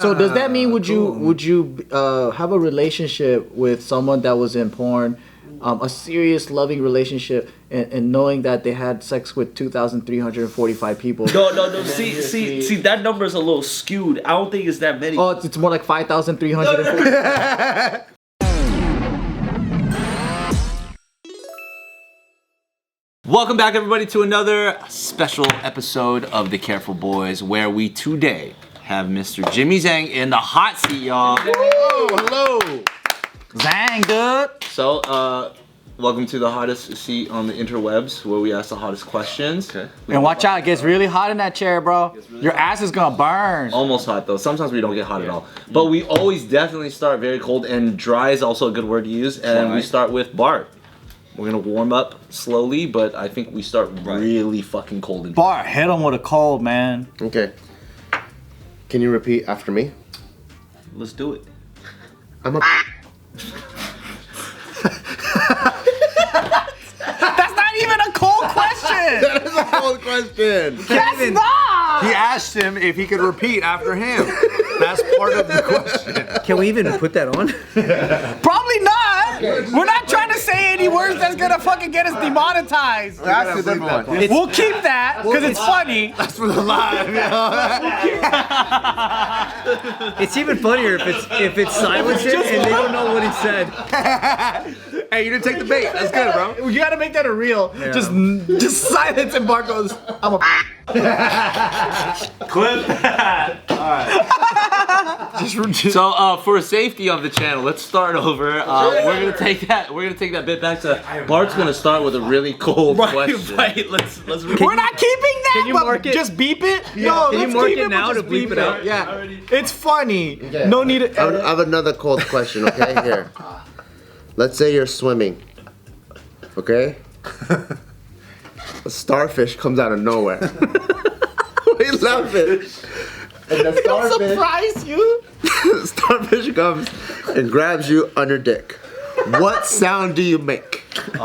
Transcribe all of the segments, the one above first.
So does that mean would you have a relationship with someone that was in porn, a serious loving relationship, and knowing that they had sex with 2,345 people? No. See, that number is a little skewed. I don't think it's that many. Oh, it's more like 5,340. Welcome back, everybody, to another special episode of The Careful Boys, where we today have Mr. Jimmy Zhang in the hot seat, y'all. Hello. Zhang, dude. So, welcome to the hottest seat on the interwebs, where we ask the hottest questions. Okay. And watch out, it gets really hot in that chair, bro. Your ass is gonna burn. Almost hot, though. Sometimes we don't get hot at all. But we always definitely start very cold, and dry is also a good word to use. And we start with Bart. We're gonna warm up slowly, but I think we start really fucking cold. And Bart, hit him with a cold, man. Okay. Can you repeat after me? Let's do it. I'm a. That's not even a cold question. That is a cold question. That's not. He asked him if he could repeat after him. That's part of the question. Can we even put that on? Probably not. We're not trying to say any words that's gonna fucking get us demonetized. That's a different one. We'll keep that because it's funny. That's for the live, It's even funnier if it's silent and they don't know what he said. Hey, you didn't take the bait. That's good, bro. You gotta make that a reel. Yeah. Just silence and Bart goes, I'm a. Clip that. So for safety of the channel, let's start over. We're gonna take that bit back to Bart's gonna start with a really cold question. Right. Let's. We're not keeping that. Can you mark it? Just beep it. Yeah. No, Can you let's mark keep it now but to bleep it out? Yeah, it's funny. Okay. No need to. I have another cold question, okay? Here. Let's say you're swimming. Okay? A starfish comes out of nowhere. Why are you laughing? And the starfish, Surprise you. starfish comes and grabs you on your dick. What sound do you make? That's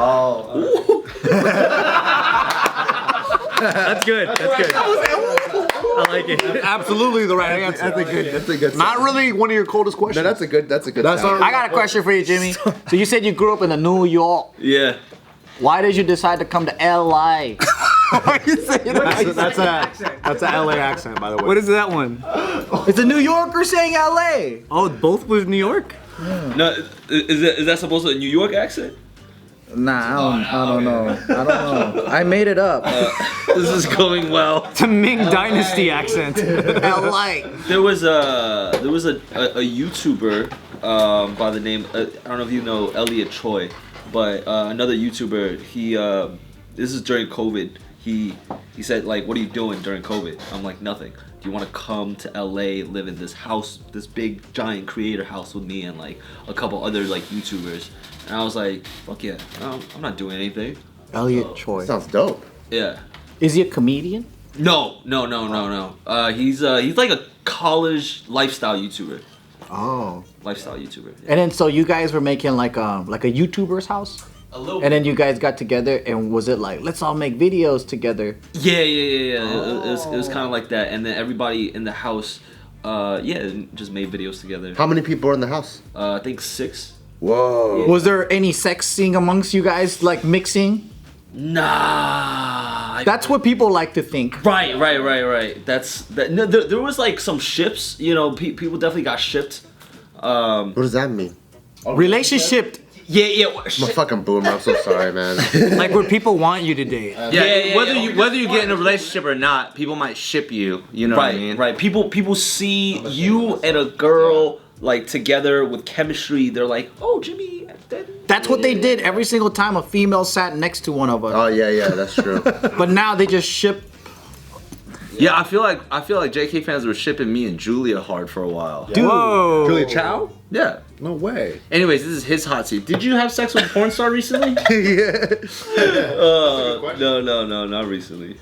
good. That's good. I like it. Absolutely the right answer. That's a good Not sound. really one of your coldest questions. No, that's a good sound. I got a question for you, Jimmy. So you said you grew up in New York. Yeah. Why did you decide to come to LA? Why are you saying that? That's a LA accent, by the way. What is that one? It's a New Yorker saying LA. Oh, both was New York? No, is that supposed to be a New York accent? Nah, I don't know. I made it up. This is going well. It's a Ming Dynasty accent. LA. There was a YouTuber by the name I don't know if you know Elliot Choi, but another YouTuber. He this is during COVID. He said, like, what are you doing during COVID? I'm like, nothing. Do you want to come to LA, live in this house, this big giant creator house with me and like a couple other like YouTubers? And I was like, fuck yeah, I'm not doing anything. Elliot Choi. Sounds dope. Yeah. Is he a comedian? No. He's like a college lifestyle YouTuber. Oh. Lifestyle YouTuber. Yeah. And then so you guys were making like a YouTuber's house? A little. And then you guys got together and was it like, let's all make videos together? Yeah. It was kind of like that. And then everybody in the house, just made videos together. How many people are in the house? I think 6. Whoa. Was there any sex scene amongst you guys, like mixing? Nah. That's what people like to think. Right. No, there was like some ships. You know, people definitely got shipped. What does that mean? Relationship. Yeah. I'm a fucking boomer. I'm so sorry, man. Like where people want you to date. Yeah, Whether you get in a relationship or not, people might ship you. You know what I mean? Right. People see you and a girl like together with chemistry. They're like, oh, Jimmy. That's what they did every single time a female sat next to one of us. Oh yeah, that's true. But now they just ship. Yeah, I feel like JK fans were shipping me and Julia hard for a while. Dude. Whoa. Julia Chow? Yeah. No way. Anyways, this is his hot seat. Did you have sex with a porn star recently? No, not recently.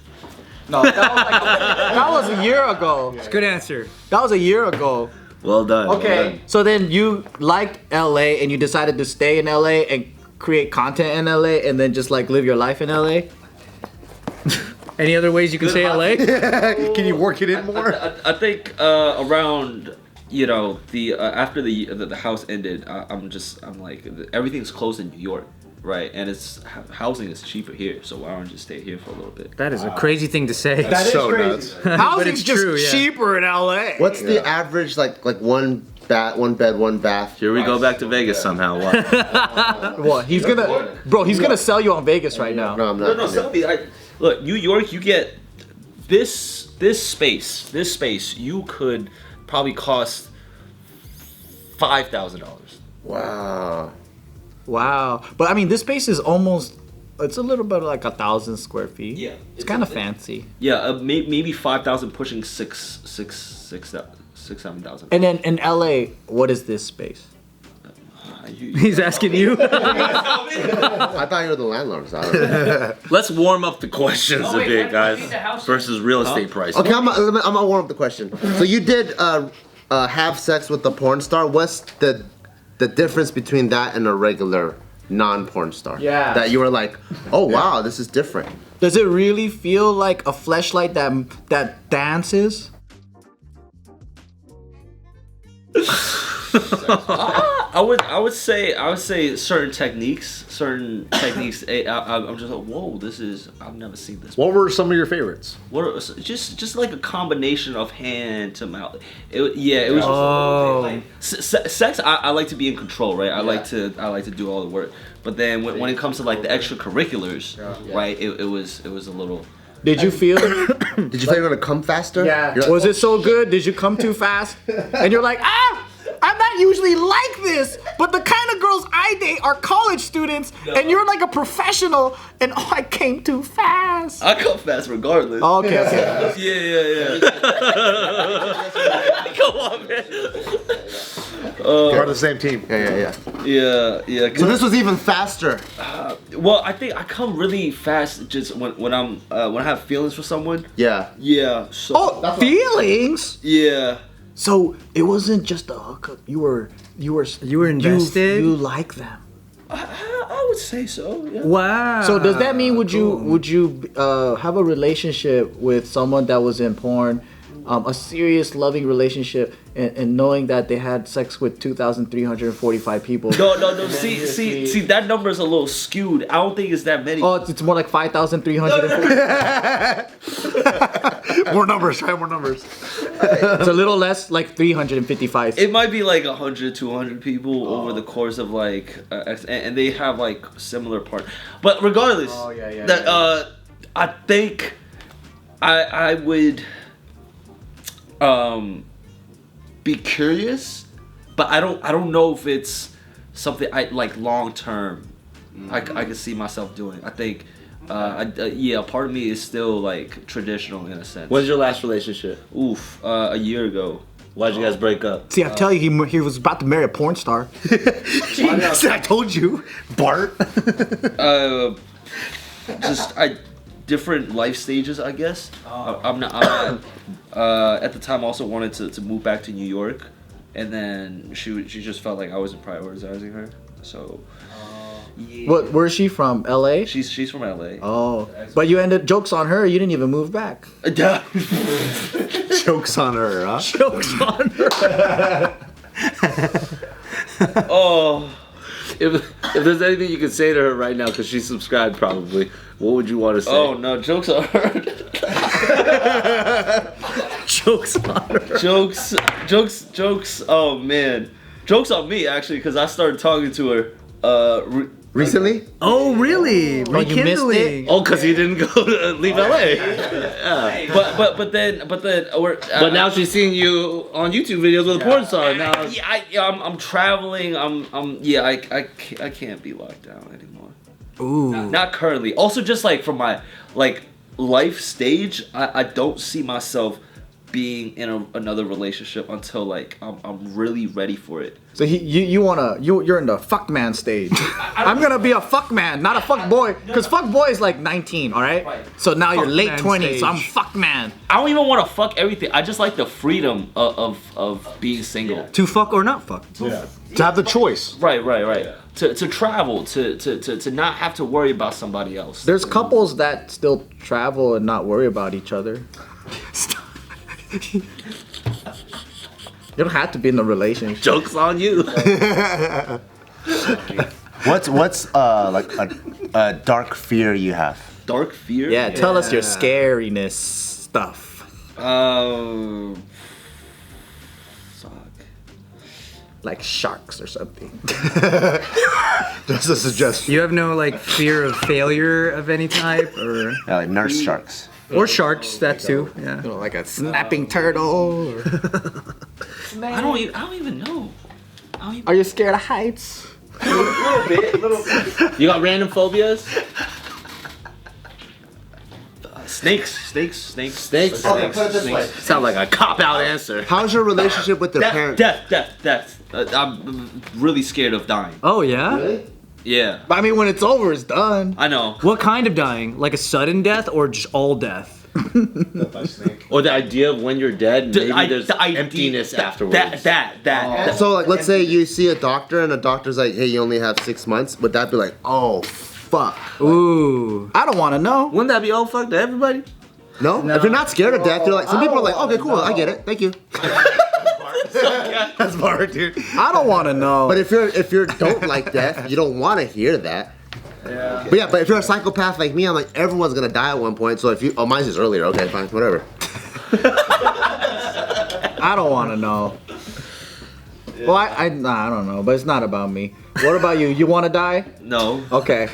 No, that was a year ago. It's a good answer. That was a year ago. Well done. Okay, so then you liked LA and you decided to stay in LA and create content in LA and then just like live your life in LA? Any other ways you can say LA? Can you work it in more? I think around you know, the after the house ended, I'm like, everything's closed in New York, right? And it's housing is cheaper here, so why don't I just stay here for a little bit? That is a crazy thing to say. That is so crazy. nuts. Housing's it's just true, yeah. cheaper in LA. What's the average like one bed, one bath? Here we go back to Vegas somehow. What? What? He's gonna sell you on Vegas right now. No, I'm not. No, tell me. Look, New York, you get this space. You could probably cost $5,000. Wow. Wow. But I mean, this space is almost. It's a little bit like 1,000 square feet. Yeah. It's kind of fancy. Yeah, maybe 5,000, pushing 7,000. And then in LA, what is this space? He's asking you. I thought you were the landlords. I don't know. Let's warm up the questions a bit, guys. Versus real estate prices. Okay, I'm gonna warm up the question. So you did have sex with the porn star. What's the difference between that and a regular non-porn star? Yeah. That you were like, oh wow, this is different. Does it really feel like a fleshlight that dances? I would say certain techniques. I'm just like, whoa, I've never seen this. What were some of your favorites? Just like a combination of hand to mouth. It was. Oh. Sex. I like to be in control, right? I like to do all the work. But then when it comes to like the extracurriculars, right? It was a little. Did you feel? Did you feel you were gonna come faster? Yeah. You're like, Was it so good? Did you come too fast? And you're like, I'm not usually like this, but the kind of girls I date are college students, and you're like a professional, and I came too fast. I come fast regardless. Oh, okay. Yeah. Come on, man. We're on the same team. Yeah. Yeah. So this was even faster. Well, I think I come really fast just when I have feelings for someone. Yeah. Yeah. So, Oh, feelings. yeah. So it wasn't just a hookup. You were invested? You like them. I would say so. Yeah. Wow. So does that mean would you have a relationship with someone that was in porn, a serious loving relationship, and knowing that they had sex with 2,345 people? No. See, that number is a little skewed. I don't think it's that many. Oh, it's more like 5,340. More numbers. Try more numbers. It's a little less, like 355. It might be like 100, 200 people over the course of like, and they have like similar part. But regardless, I think I would be curious, but I don't know if it's something I like long term. I can see myself doing. I think. Part of me is still like traditional in a sense. When's your last relationship? A year ago. Why'd you guys break up? See, I tell you, he was about to marry a porn star. See, I told you, Bart. Different life stages, I guess. I'm not. At the time, I also wanted to move back to New York, and then she just felt like I wasn't prioritizing her. So. Yeah. Where is she from? LA? She's from LA. Oh, but you ended jokes on her. You didn't even move back. Jokes on her, huh? Jokes on her. Oh. If there's anything you could say to her right now, because she's subscribed probably, what would you want to say? Oh no, jokes on her. Jokes on her. Jokes. Oh man, jokes on me actually, because I started talking to her. Recently? Oh, really? Oh, you missed it? Oh, because he didn't go to leave LA. But then But now she's seeing you on YouTube videos with a porn star. Now I'm traveling. I can't be locked down anymore. Ooh. Not currently. Also, just like from my like life stage, I don't see myself being in another relationship until like I'm really ready for it. So you're in the fuck man stage. I'm gonna be a fuck man, not a fuck boy, because fuck boy is like 19, all right? So now you're late 20s, so I'm fuck man. I don't even want to fuck everything. I just like the freedom of being single. To fuck or not fuck. To have the choice. Right. To travel, to not have to worry about somebody else. There's couples that still travel and not worry about each other. You don't have to be in a relationship. Joke's on you. What's like a dark fear you have? Dark fear? Yeah, tell us your scariness stuff. Fuck. Like sharks or something. Just a suggestion. You have no like fear of failure of any type, or Yeah, like nurse sharks. sharks. That too. Yeah. Like a snapping turtle. Or... I don't even know. Are you scared of heights? You got random phobias? Snakes. Snakes? Okay, put it this way. Sound like a cop-out answer. How's your relationship with your parents? Death. I'm really scared of dying. Oh yeah. Really? Yeah. But I mean, when it's over, it's done. I know. What kind of dying? Like a sudden death or just all death? Or the idea of when you're dead, maybe there's the idea- emptiness afterwards. That. So like, let's say you see a doctor and the doctor's like, "Hey, you only have 6 months," would that be like, "Oh, fuck"? Ooh. I don't want to know. Wouldn't that be all fuck to everybody? No? If you're not scared of death, you're like, some people are like, "Okay, cool, I get it, thank you." That's Bart, dude. I don't want to know. But if you don't like death, you don't want to hear that. Yeah. But if you're a psychopath like me, I'm like, everyone's gonna die at one point. So if you, oh, mine's just earlier. Okay, fine, whatever. I don't want to know. Well, I don't know, but it's not about me. What about you? You want to die? No. Okay.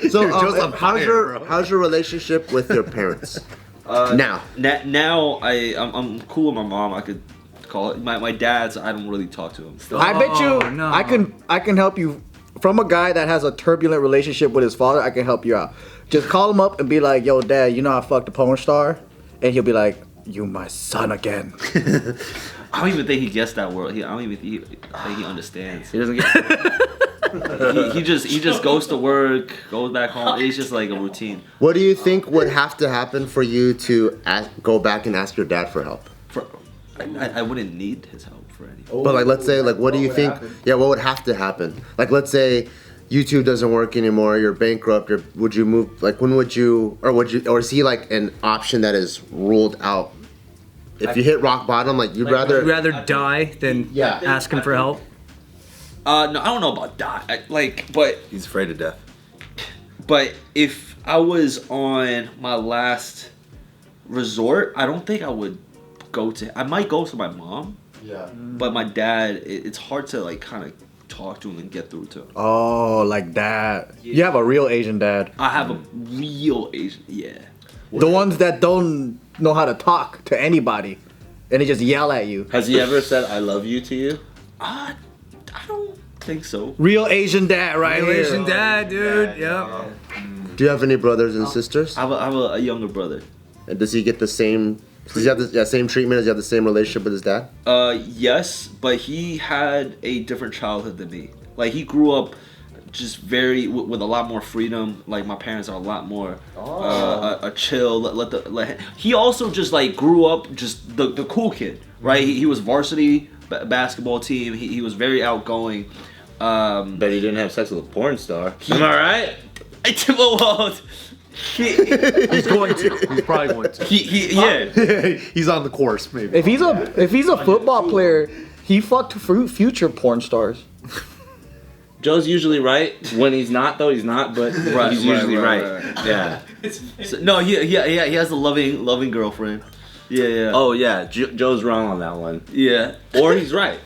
So Joe's on fire, how's your relationship with your parents now? Now I'm cool with my mom. I could call it. My dad's. I don't really talk to him. I bet you Oh, no. I can help you from a guy that has a turbulent relationship with his father. I can help you out. Just call him up and be like, "Yo, Dad, you know I fucked a porn star," and he'll be like, "You my son again." I don't even think he gets that word. I don't even think he understands. He doesn't get. he just goes to work, goes back home. It's just like a routine. What do you think would have to happen for you to go back and ask your dad for help? I wouldn't need his help for anything. But like, let's say, like, what do you think? Yeah, what would have to happen? Like, let's say YouTube doesn't work anymore. You're bankrupt. Would you move? Like, when would you? Or is he like an option that is ruled out? If you hit rock bottom, like you'd rather die than ask him for help. No, I don't know about that. But He's afraid of death. But if I was on my last resort, I don't think I would go to. I might go to my mom. Yeah. But my dad, it's hard to like kind of talk to him and get through to him. Oh, like that. You have a real Asian dad. I have a real Asian. Yeah. The ones that don't know how to talk to anybody, and they just yell at you. Has he ever said "I love you" to you? I don't think so. Real Asian dad, right? here. Asian dad, dude. Yep. Do you have any brothers and sisters? I have a younger brother. And does he get the same? Does he have the same treatment? Does he have the same relationship with his dad? Yes, but he had a different childhood than me. Like he grew up just with a lot more freedom. Like my parents are a lot more a chill. He also just like grew up just the cool kid, right? He was varsity basketball team. He was very outgoing. Bet he didn't have sex with a porn star. Am I right? He's going to. He's probably going to. He's on the course, maybe. If he's a football player, he fucked future porn stars. Joe's usually right. When he's not, though, he's not. But he's usually right. Yeah. No, he has a loving girlfriend. Yeah. Oh yeah, Joe's wrong on that one. Yeah. Or he's right.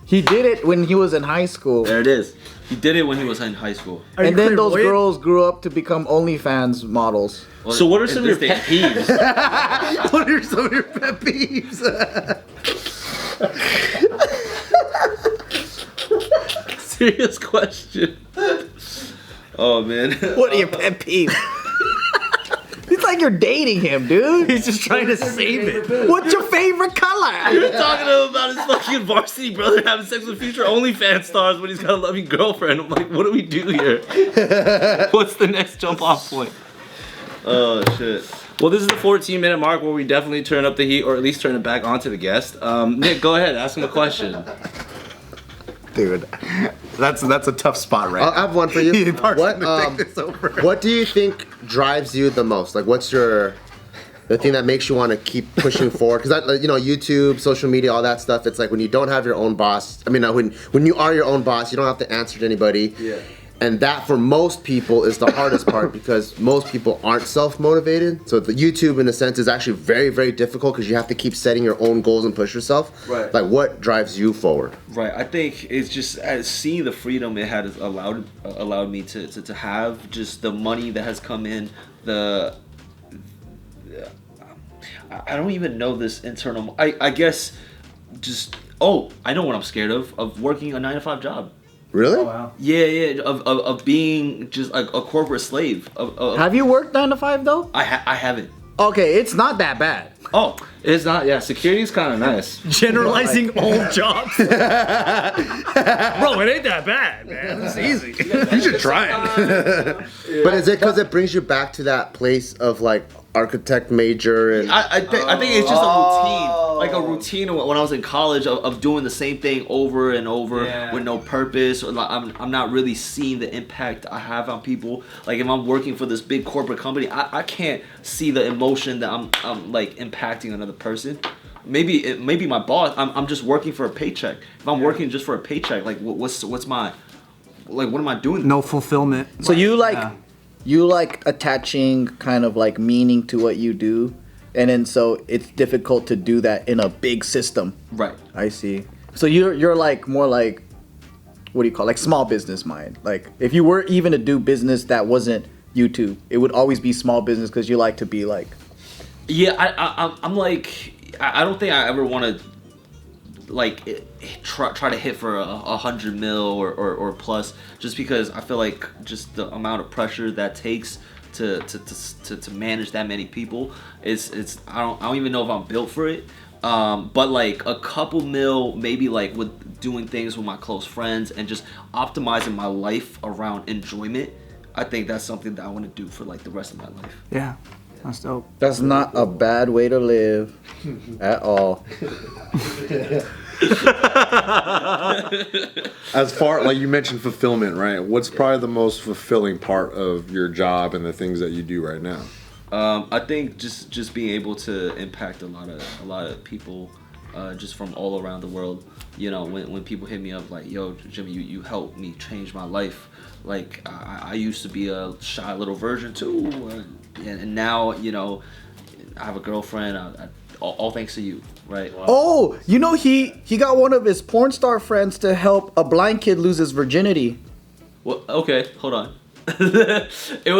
He did it when he was in high school. There it is. He did it when he was in high school. And then those girls grew up to become OnlyFans models. So what are some of your pet peeves? What are some of your pet peeves? Serious question. Oh man. What are your pet peeves? It's like you're dating him, dude. He's just trying to save it. What's your favorite color? You're talking to him about his fucking varsity brother having sex with future OnlyFans stars when he's got a loving girlfriend. I'm like, what do we do here? What's the next jump off point? Oh shit. Well, this is the 14-minute mark where we definitely turn up the heat, or at least turn it back onto the guest. Nick, go ahead, ask him a question. Dude, that's a tough spot, right? I have one for you. Bart's gonna take this over. What do you think drives you the most? Like, what's your The thing that makes you want to keep pushing forward, because you know, YouTube, social media, all that stuff. It's like when you don't have your own boss. I mean, when you are your own boss, you don't have to answer to anybody. Yeah. And that for most people is the hardest part because most people aren't self-motivated. So the YouTube, in a sense, is actually very, very difficult because you have to keep setting your own goals and push yourself. Right. Like, what drives you forward? Right. I think it's just seeing the freedom it has allowed me to have, just the money that has come in, I don't even know this internal. I guess just I know what I'm scared of working a 9-to-5 job. Really? Oh, wow. Yeah. Of being just like a corporate slave. Have you worked 9 to 5 though? I haven't. Okay, it's not that bad. Oh, It's not. Yeah, security's kind of nice. Generalizing old jobs. Bro, it ain't that bad, man. It's easy. You should try it. But is it because it brings you back to that place of like architect major and? I think it's just a routine, like a routine when I was in college of doing the same thing over and over with no purpose. Or like I'm not really seeing the impact I have on people. Like if I'm working for this big corporate company, I can't see the emotion that I'm like impacting another person. Maybe my boss. I'm just working for a paycheck. If I'm working just for a paycheck, like what's my like what am I doing? No fulfillment. So you like attaching kind of like meaning to what you do, and then so it's difficult to do that in a big system. Right. I see. So you're like more like, what do you call it? Like small business mind. Like if you were even to do business that wasn't YouTube, it would always be small business because you like to be like. Yeah, I'm like I don't think I ever want to like try to hit for 100 mil or plus, just because I feel like just the amount of pressure that takes to manage that many people is I don't even know if I'm built for it. But like a couple mil, maybe like with doing things with my close friends and just optimizing my life around enjoyment. I think that's something that I want to do for like the rest of my life. Yeah, that's dope. That's not a bad way to live at all. As far like you mentioned fulfillment, right? What's probably the most fulfilling part of your job and the things that you do right now? I think just being able to impact a lot of people, just from all around the world. You know, when people hit me up like, "Yo, Jimmy, you helped me change my life." Like I used to be a shy little version too, and now you know I have a girlfriend. All thanks to you, right? Wow. Oh, you know he got one of his porn star friends to help a blind kid lose his virginity. Well, okay, hold on. it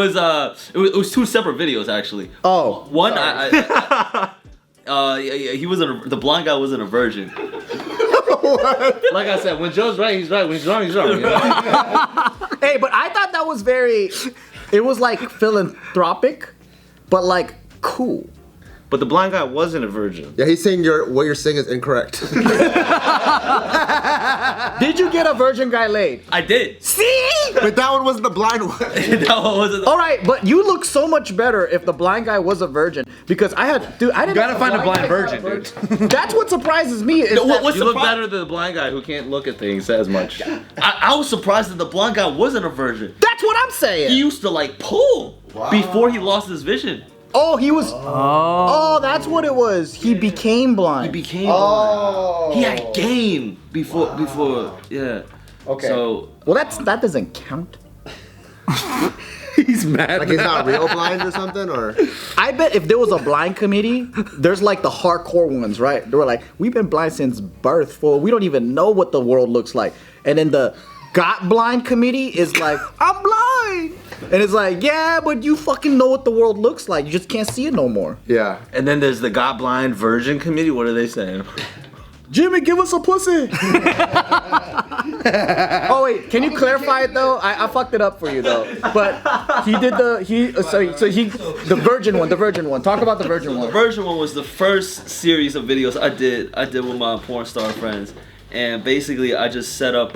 was two separate videos actually. Oh, one he wasn't the blind guy wasn't a virgin. Like I said, when Joe's right, he's right. When he's wrong, he's wrong. You know? Hey, but I thought that was it was like philanthropic, but like cool. But the blind guy wasn't a virgin. Yeah, he's saying what you're saying is incorrect. Did you get a virgin guy laid? I did. See? But that one wasn't the blind one. That one wasn't. All right, but you look so much better if the blind guy was a virgin, because I didn't. You gotta find a blind guy virgin, dude. That's what surprises me. Is that What's You the look better than the blind guy who can't look at things as much. I was surprised that the blind guy wasn't a virgin. That's what I'm saying. He used to like pull before he lost his vision. Oh, he was. Oh, that's what it was. He became blind. He became blind. He had game before. Yeah. Okay. So Well, that doesn't count. He's mad. Like he's not real blind or something, or? I bet if there was a blind committee, there's like the hardcore ones, right? They were like, we've been blind since birth, for we don't even know what the world looks like. And then the got blind committee is like, I'm blind. And it's like, yeah, but you fucking know what the world looks like. You just can't see it no more. Yeah. And then there's the got blind virgin committee. What are they saying? Jimmy, give us a pussy. Oh wait, can you clarify it though? I fucked it up for you though. But he did the virgin one. Talk about the virgin one. the version one was the first series of videos I did with my porn star friends, and basically I just set up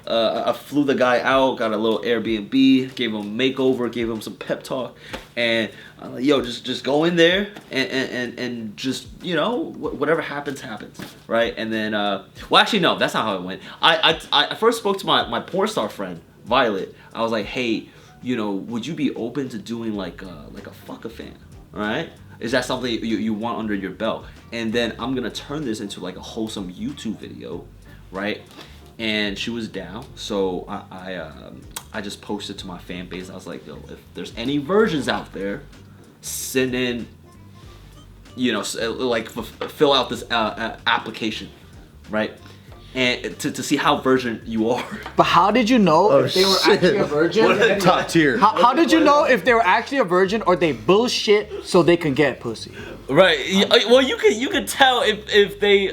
I flew the guy out, got a little Airbnb, gave him a makeover, gave him some pep talk, and I'm like, yo, just go in there and just, you know, whatever happens, right? And then, well, actually, no, that's not how it went. I first spoke to my porn star friend, Violet. I was like, hey, you know, would you be open to doing like a fuck a fan, all right? Is that something you want under your belt? And then I'm gonna turn this into like a wholesome YouTube video, right? And she was down, so I just posted to my fan base. I was like, yo, if there's any versions out there, send in, like fill out this application, right? And to see how virgin you are. But how did you know if they were actually a virgin? Top tier. How did you know if they were actually a virgin or they bullshit so they can get pussy? Right. Well, you can tell if they,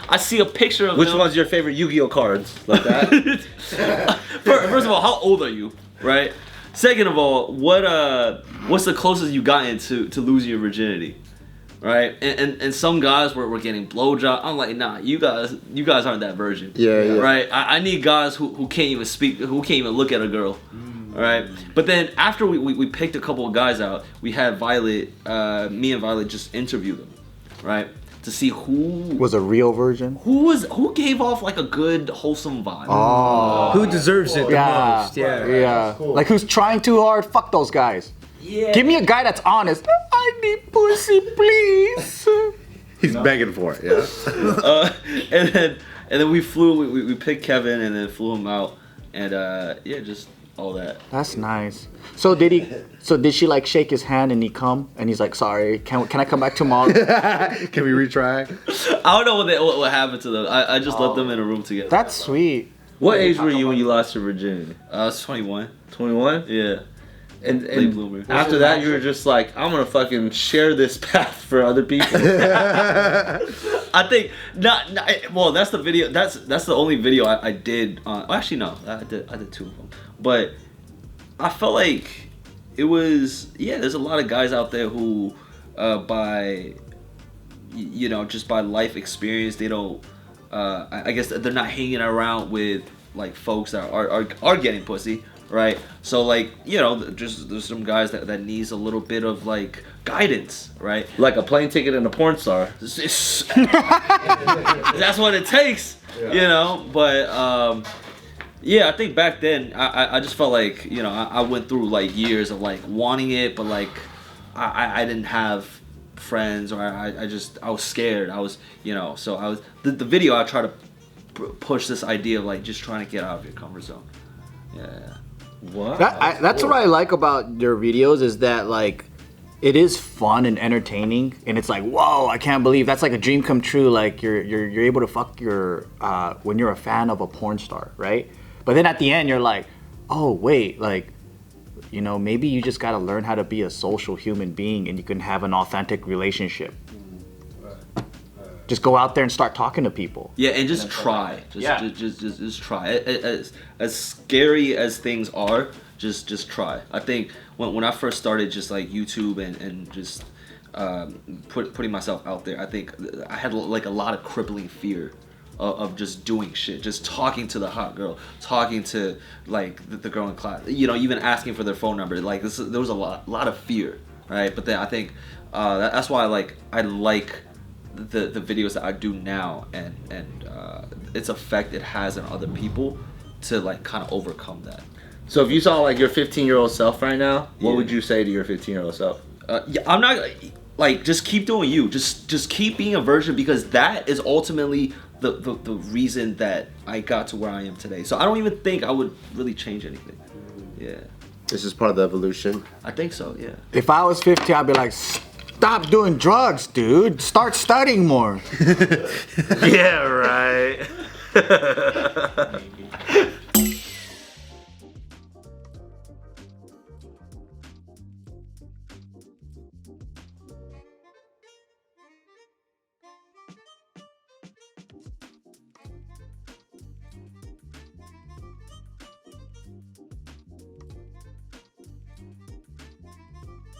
I see a picture of Which them. one's your favorite Yu-Gi-Oh cards? Like that? First of all, how old are you? Right. Second of all, what's the closest you gotten to losing your virginity? Right, and some guys were getting blowjob. I'm like, nah, you guys aren't that virgin. Yeah. Right, I need guys who can't even speak, who can't even look at a girl. All right, but then after we picked a couple of guys out, we had Violet, me and Violet just interview them, right, to see who Was a real virgin? who gave off like a good wholesome vibe. Oh. Who deserves it the Yeah. most? Yeah. Yeah. Like who's trying too hard? Fuck those guys. Yeah. Give me a guy that's honest. I need pussy, please. He's begging for it. Yeah. And then we flew. We picked Kevin and then flew him out, and just all that. That's nice. So did she like shake his hand and he come and he's like, sorry, can I come back tomorrow? Can we retry? I don't know what happened to them. I just left them in a room together. That's sweet. What age were you when you lost your virginity? I was 21. 21? Yeah. And Late bloomer. after that, you were just like, I'm gonna fucking share this path for other people. I think not. Well, that's the video. That's the only video I did. Actually, no. I did two of them. But I felt like it was. Yeah, there's a lot of guys out there who, just by life experience, they don't. I guess they're not hanging around with like folks that are getting pussy. Right, so like there's some guys that needs a little bit of like guidance, right? Like a plane ticket and a porn star. That's what it takes, But I think back then I just felt like I went through like years of like wanting it, but like I didn't have friends, or I was scared. I was so I was the video. I try to push this idea of like just trying to get out of your comfort zone. Yeah. What? That's what I like about your videos is that like it is fun and entertaining, and it's like, whoa, I can't believe that's like a dream come true. Like you're able to fuck your when you're a fan of a porn star, right? But then at the end you're like, oh wait, like maybe you just gotta learn how to be a social human being, and you can have an authentic relationship. Just go out there and start talking to people. Yeah, and just try. Just try. As scary as things are, just try. I think when I first started just like YouTube and just putting myself out there, I think I had like a lot of crippling fear of just doing shit, just talking to the hot girl, talking to like the girl in class, even asking for their phone number. Like there was a lot of fear, right? But then I think that's why I like the videos that I do now and its effect it has on other people to like kind of overcome that. So if you saw like your 15-year-old self right now, what would you say to your 15-year-old self? I'm not like just keep doing you. Just keep being a virgin, because that is ultimately the reason that I got to where I am today. So I don't even think I would really change anything. Yeah. This is part of the evolution. I think so. Yeah. If I was 50, I'd be like, stop doing drugs, dude. Start studying more. Yeah, right.